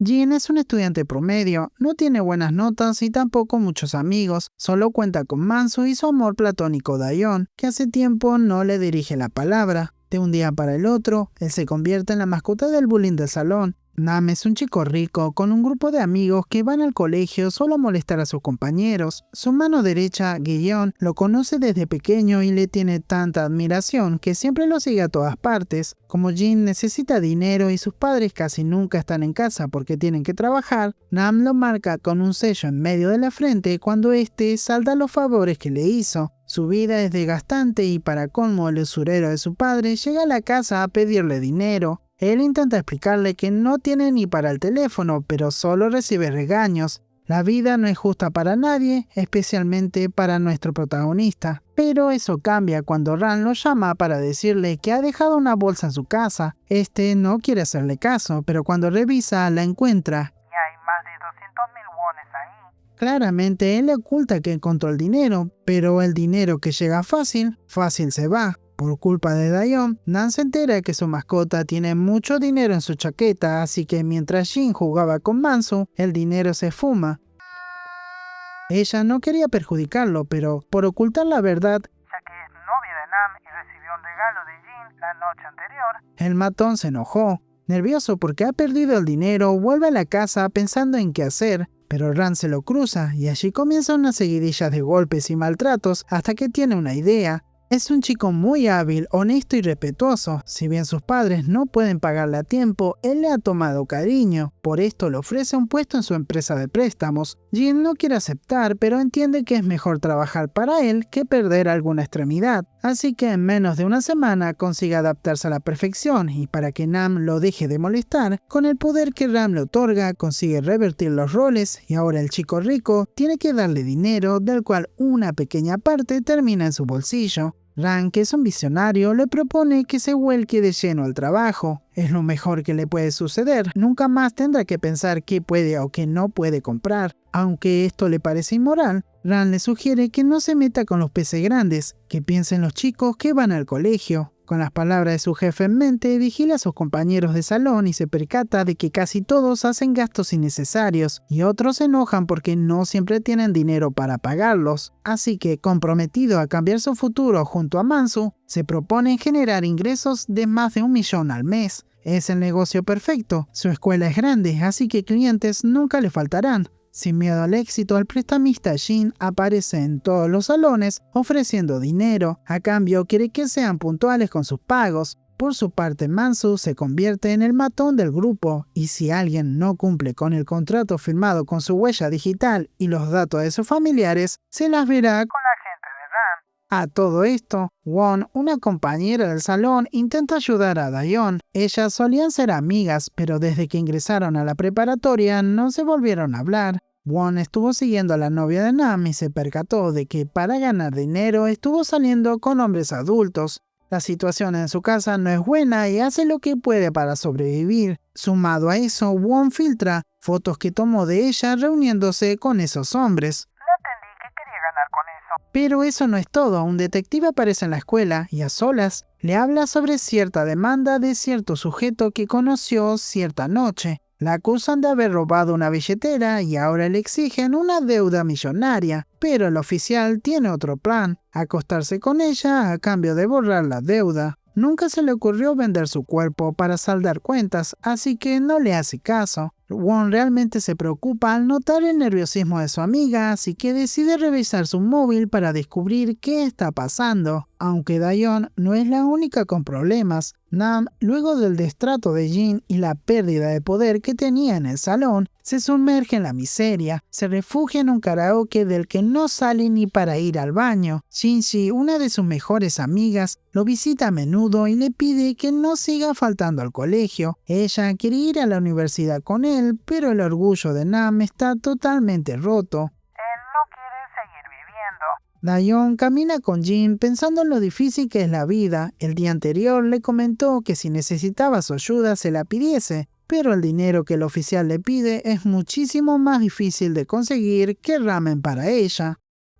Jin es un estudiante promedio, no tiene buenas notas y tampoco muchos amigos, solo cuenta con Mansu y su amor platónico Dayeon, que hace tiempo no le dirige la palabra. De un día para el otro, él se convierte en la mascota del bullying del salón. Nam es un chico rico con un grupo de amigos que van al colegio solo a molestar a sus compañeros. Su mano derecha, Guillón, lo conoce desde pequeño y le tiene tanta admiración que siempre lo sigue a todas partes. Como Jin necesita dinero y sus padres casi nunca están en casa porque tienen que trabajar, Nam lo marca con un sello en medio de la frente cuando éste salda los favores que le hizo. Su vida es desgastante y para colmo el usurero de su padre llega a la casa a pedirle dinero. Él intenta explicarle que no tiene ni para el teléfono, pero solo recibe regaños. La vida no es justa para nadie, especialmente para nuestro protagonista. Pero eso cambia cuando Ran lo llama para decirle que ha dejado una bolsa en su casa. Este no quiere hacerle caso, pero cuando revisa la encuentra. Y hay más de 200.000 wones ahí. Claramente él le oculta que encontró el dinero, pero el dinero que llega fácil, fácil se va. Por culpa de Dayeon, Nam se entera que su mascota tiene mucho dinero en su chaqueta, así que mientras Jin jugaba con Mansu, el dinero se esfuma. Ella no quería perjudicarlo, pero por ocultar la verdad, Ya que es novia de Nam y recibió un regalo de Jin la noche anterior, el matón se enojó. Nervioso porque ha perdido el dinero, vuelve a la casa pensando en qué hacer, pero Ran se lo cruza y allí comienzan unas seguidillas de golpes y maltratos hasta que tiene una idea. Es un chico muy hábil, honesto y respetuoso. Si bien sus padres no pueden pagarle a tiempo, él le ha tomado cariño. Por esto le ofrece un puesto en su empresa de préstamos. Jin no quiere aceptar, pero entiende que es mejor trabajar para él que perder alguna extremidad. Así que en menos de una semana consigue adaptarse a la perfección y para que Nam lo deje de molestar, con el poder que Ram le otorga, consigue revertir los roles y ahora el chico rico tiene que darle dinero, del cual una pequeña parte termina en su bolsillo. Ran, que es un visionario, le propone que se vuelque de lleno al trabajo. Es lo mejor que le puede suceder. Nunca más tendrá que pensar qué puede o qué no puede comprar. Aunque esto le parece inmoral, Ran le sugiere que no se meta con los peces grandes, que piense en los chicos que van al colegio. Con las palabras de su jefe en mente, vigila a sus compañeros de salón y se percata de que casi todos hacen gastos innecesarios y otros se enojan porque no siempre tienen dinero para pagarlos. Así que, comprometido a cambiar su futuro junto a Mansu, se propone generar ingresos de más de 1 millón al mes. Es el negocio perfecto, su escuela es grande, así que clientes nunca le faltarán. Sin miedo al éxito, el prestamista Jin aparece en todos los salones ofreciendo dinero. A cambio, quiere que sean puntuales con sus pagos. Por su parte, Mansu se convierte en el matón del grupo, y si alguien no cumple con el contrato firmado con su huella digital y los datos de sus familiares, se las verá con la gente de Ran. A todo esto, Won, una compañera del salón, intenta ayudar a Dayeon. Ellas solían ser amigas, pero desde que ingresaron a la preparatoria no se volvieron a hablar. Won estuvo siguiendo a la novia de Nam y se percató de que para ganar dinero estuvo saliendo con hombres adultos. La situación en su casa no es buena y hace lo que puede para sobrevivir. Sumado a eso, Won filtra fotos que tomó de ella reuniéndose con esos hombres. No entendí qué quería ganar con eso. Pero eso no es todo. Un detective aparece en la escuela y a solas le habla sobre cierta demanda de cierto sujeto que conoció cierta noche. La acusan de haber robado una billetera y ahora le exigen una deuda millonaria, pero el oficial tiene otro plan, acostarse con ella a cambio de borrar la deuda. Nunca se le ocurrió vender su cuerpo para saldar cuentas, así que no le hace caso. Won realmente se preocupa al notar el nerviosismo de su amiga, así que decide revisar su móvil para descubrir qué está pasando. Aunque Dayeon no es la única con problemas, Nam, luego del destrato de Jin y la pérdida de poder que tenía en el salón, se sumerge en la miseria, se refugia en un karaoke del que no sale ni para ir al baño. Shinji, una de sus mejores amigas, lo visita a menudo y le pide que no siga faltando al colegio. Ella quiere ir a la universidad con él, pero el orgullo de Nam está totalmente roto. Él no quiere seguir viviendo. Dayeon camina con Jin pensando en lo difícil que es la vida. El día anterior le comentó que si necesitaba su ayuda se la pidiese, pero el dinero que el oficial le pide es muchísimo más difícil de conseguir que ramen para ella.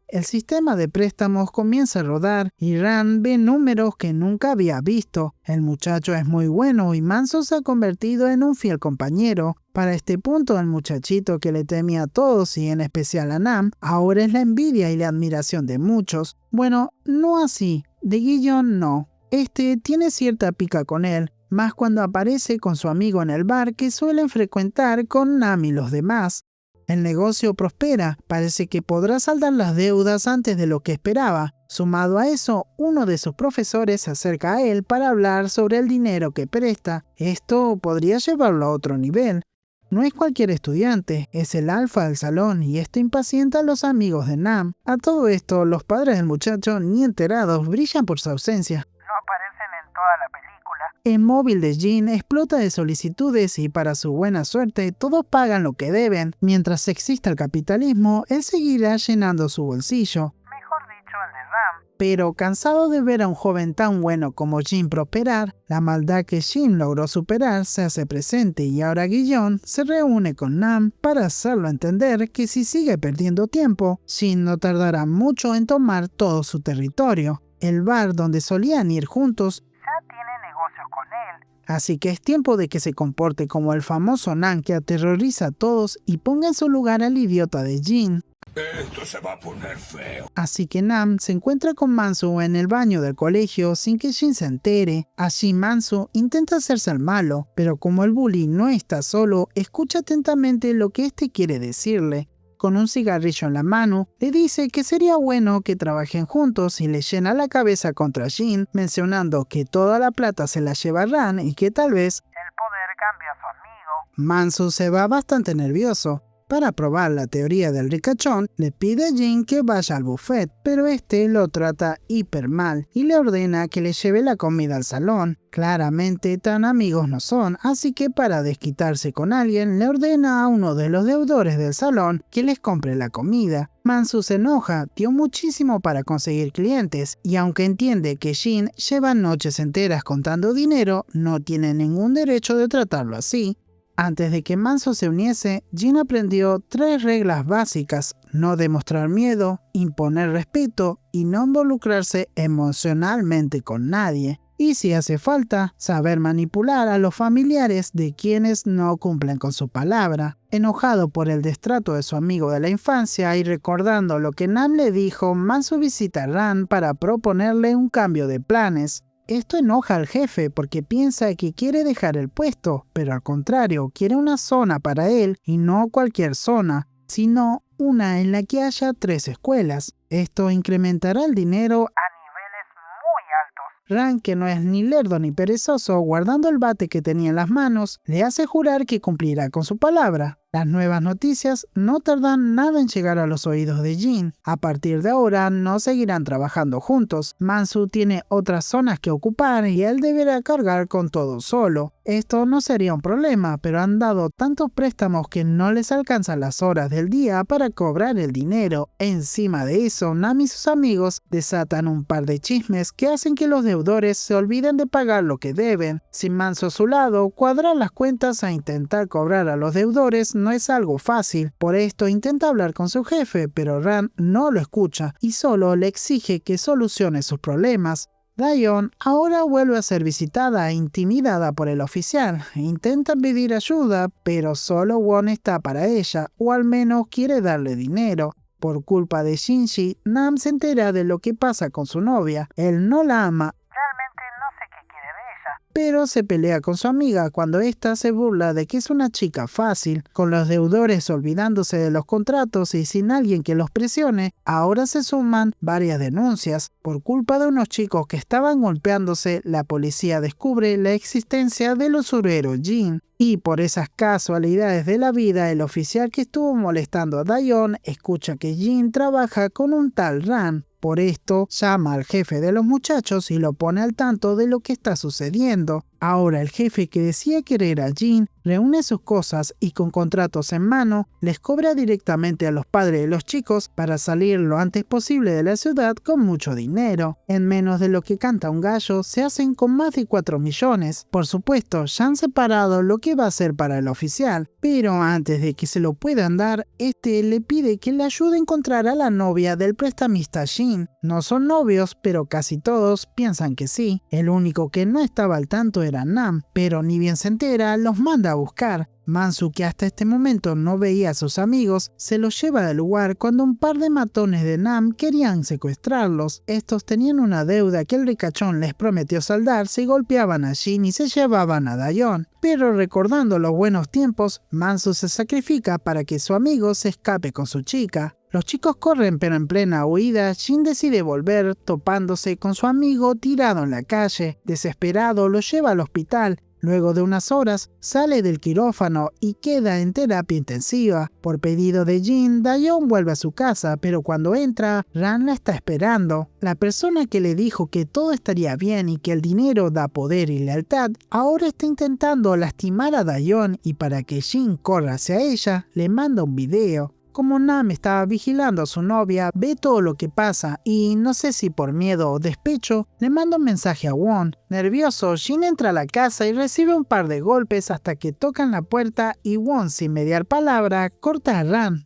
El sistema de préstamos comienza a rodar y Ran ve números que nunca había visto. El muchacho es muy bueno y Manso se ha convertido en un fiel compañero. Para este punto, el muchachito que le temía a todos y en especial a Nam, ahora es la envidia y la admiración de muchos. Bueno, no así. De Guillón no. Este tiene cierta pica con él, más cuando aparece con su amigo en el bar que suelen frecuentar con Nam y los demás. El negocio prospera, parece que podrá saldar las deudas antes de lo que esperaba. Sumado a eso, uno de sus profesores se acerca a él para hablar sobre el dinero que presta. Esto podría llevarlo a otro nivel. No es cualquier estudiante, es el alfa del salón y esto impacienta a los amigos de Nam. A todo esto, los padres del muchacho, ni enterados, brillan por su ausencia. No aparecen en toda la película. El móvil de Jin explota de solicitudes y para su buena suerte todos pagan lo que deben. Mientras exista el capitalismo, él seguirá llenando su bolsillo. Mejor dicho, el de Ram. Pero cansado de ver a un joven tan bueno como Jin prosperar, la maldad que Jin logró superar se hace presente y ahora Guillón se reúne con Nam para hacerlo entender que si sigue perdiendo tiempo, Jin no tardará mucho en tomar todo su territorio. El bar donde solían ir juntos Ya tiene negocios con él. Así que es tiempo de que se comporte como el famoso Nam que aterroriza a todos y ponga en su lugar al idiota de Jin. Esto se va a poner feo. Así que Nam se encuentra con Mansu en el baño del colegio sin que Jin se entere. Allí Mansu intenta hacerse el malo, pero como el bully no está solo, escucha atentamente lo que este quiere decirle. Con un cigarrillo en la mano, le dice que sería bueno que trabajen juntos y le llena la cabeza contra Jin, mencionando que toda la plata se la lleva Ran y que tal vez El poder cambia a su amigo. Mansu se va bastante nervioso. Para probar la teoría del ricachón, le pide a Jin que vaya al buffet, pero este lo trata hiper mal y le ordena que le lleve la comida al salón. Claramente tan amigos no son, así que para desquitarse con alguien le ordena a uno de los deudores del salón que les compre la comida. Mansu se enoja, dio muchísimo para conseguir clientes y aunque entiende que Jin lleva noches enteras contando dinero, no tiene ningún derecho de tratarlo así. Antes de que Manso se uniese, Jin aprendió 3 reglas básicas: no demostrar miedo, imponer respeto y no involucrarse emocionalmente con nadie. Y si hace falta, saber manipular a los familiares de quienes no cumplen con su palabra. Enojado por el destrato de su amigo de la infancia y recordando lo que Nam le dijo, Manso visita a Ran para proponerle un cambio de planes. Esto enoja al jefe porque piensa que quiere dejar el puesto, pero al contrario, quiere una zona para él y no cualquier zona, sino una en la que haya 3 escuelas. Esto incrementará el dinero A niveles muy altos. Ran, que no es ni lerdo ni perezoso, guardando el bate que tenía en las manos, le hace jurar que cumplirá con su palabra. Las nuevas noticias no tardan nada en llegar a los oídos de Jin. A partir de ahora no seguirán trabajando juntos. Mansu tiene otras zonas que ocupar y él deberá cargar con todo solo. Esto no sería un problema, pero han dado tantos préstamos que no les alcanzan las horas del día para cobrar el dinero. Encima de eso, Nam y sus amigos desatan un par de chismes que hacen que los deudores se olviden de pagar lo que deben. Sin Manso a su lado, cuadrar las cuentas e intentar cobrar a los deudores no es algo fácil. Por esto intenta hablar con su jefe, pero Ran no lo escucha y solo le exige que solucione sus problemas. Daeon ahora vuelve a ser visitada e intimidada por el oficial. Intenta pedir ayuda, pero solo Won está para ella, o al menos quiere darle dinero. Por culpa de Shinji, Nam se entera de lo que pasa con su novia. Él no la ama, Realmente no sé qué quiere de ella. pero se pelea con su amiga cuando ésta se burla de que es una chica fácil. Con los deudores olvidándose de los contratos y sin alguien que los presione, ahora se suman varias denuncias. Por culpa de unos chicos que estaban golpeándose, la policía descubre la existencia del usurero Jin. Y por esas casualidades de la vida, el oficial que estuvo molestando a Daeon escucha que Jin trabaja con un tal Ran. Por esto, llama al jefe de los muchachos y lo pone al tanto de lo que está sucediendo. Ahora el jefe, que decía querer a Jin, reúne sus cosas y con contratos en mano les cobra directamente a los padres de los chicos para salir lo antes posible de la ciudad con mucho dinero. En menos de lo que canta un gallo se hacen con más de 4 millones. Por supuesto, ya han separado lo que va a ser para el oficial, pero antes de que se lo puedan dar, este le pide que le ayude a encontrar a la novia del prestamista Jin. No son novios, pero casi todos piensan que sí. El único que no estaba al tanto era Nam, pero ni bien se entera, los manda a buscar. Mansu, que hasta este momento no veía a sus amigos, se los lleva del lugar cuando un par de matones de Nam querían secuestrarlos. Estos tenían una deuda que el ricachón les prometió saldar si golpeaban a Jin y se llevaban a Dayon. Pero recordando los buenos tiempos, Mansu se sacrifica para que su amigo se escape con su chica. Los chicos corren, pero en plena huida, Jin decide volver, topándose con su amigo tirado en la calle. Desesperado, lo lleva al hospital. Luego de unas horas, sale del quirófano y queda en terapia intensiva. Por pedido de Jin, Dayon vuelve a su casa, pero cuando entra, Ran la está esperando. La persona que le dijo que todo estaría bien y que el dinero da poder y lealtad, ahora está intentando lastimar a Dayon, y para que Jin corra hacia ella, le manda un video. Como Nam estaba vigilando a su novia, ve todo lo que pasa y, no sé si por miedo o despecho, le manda un mensaje a Won. Nervioso, Jin entra a la casa y recibe un par de golpes hasta que tocan la puerta y Won, sin mediar palabra, corta a Ran.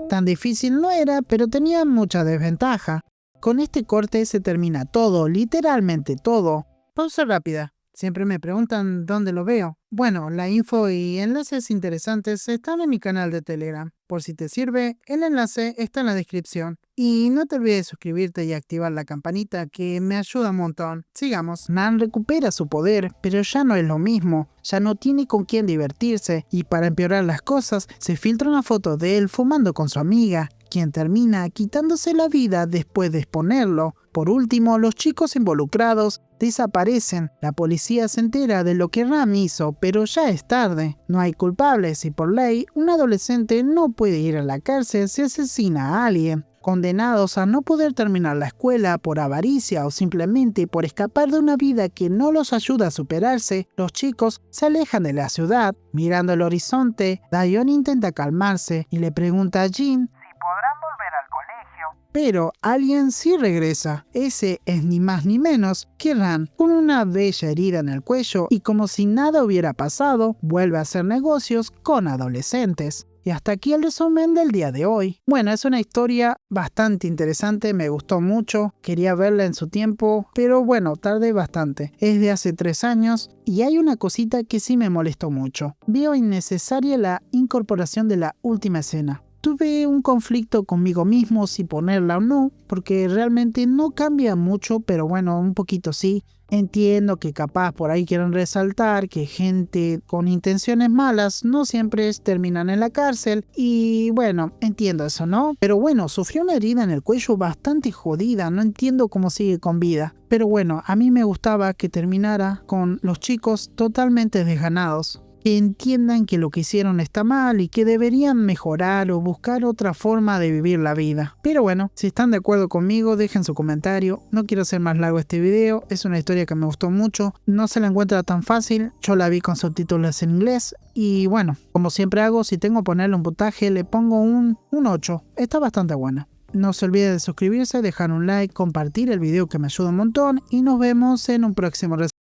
Tan difícil no era, pero tenía mucha desventaja. Con este corte se termina todo, literalmente todo. Pausa rápida. Siempre me preguntan dónde lo veo. Bueno, la info y enlaces interesantes están en mi canal de Telegram. Por si te sirve, el enlace está en la descripción. Y no te olvides de suscribirte y activar la campanita, que me ayuda un montón. Sigamos. Nan recupera su poder, pero ya no es lo mismo. Ya no tiene con quién divertirse, y para empeorar las cosas, se filtra una foto de él fumando con su amiga, quien termina quitándose la vida después de exponerlo. Por último, los chicos involucrados desaparecen. La policía se entera de lo que Ram hizo, pero ya es tarde. No hay culpables y por ley, un adolescente no puede ir a la cárcel si asesina a alguien. Condenados a no poder terminar la escuela por avaricia o simplemente por escapar de una vida que no los ayuda a superarse, los chicos se alejan de la ciudad. Mirando el horizonte, Dayon intenta calmarse y le pregunta a Jin si podrán volver al colegio. Pero alguien sí regresa. Ese es ni más ni menos que Ran, con una bella herida en el cuello y como si nada hubiera pasado, vuelve a hacer negocios con adolescentes. Y hasta aquí el resumen del día de hoy. Bueno, es una historia bastante interesante, me gustó mucho, quería verla en su tiempo, pero bueno, tardé bastante. Es de hace 3 años y hay una cosita que sí me molestó mucho. Veo innecesaria la incorporación de la última escena. Tuve un conflicto conmigo mismo si ponerla o no, porque realmente no cambia mucho, pero bueno, un poquito sí. Entiendo que capaz por ahí quieren resaltar que gente con intenciones malas no siempre terminan en la cárcel y bueno, entiendo eso, ¿no? Pero bueno, sufrió una herida en el cuello bastante jodida, no entiendo cómo sigue con vida. Pero bueno, a mí me gustaba que terminara con los chicos totalmente desganados. Que entiendan que lo que hicieron está mal y que deberían mejorar o buscar otra forma de vivir la vida. Pero bueno, si están de acuerdo conmigo, dejen su comentario. No quiero hacer más largo este video, es una historia que me gustó mucho, no se la encuentra tan fácil, yo la vi con subtítulos en inglés y bueno, como siempre hago, si tengo que ponerle un puntaje le pongo un 8, está bastante buena. No se olvide de suscribirse, dejar un like, compartir el video que me ayuda un montón y nos vemos en un próximo resumen.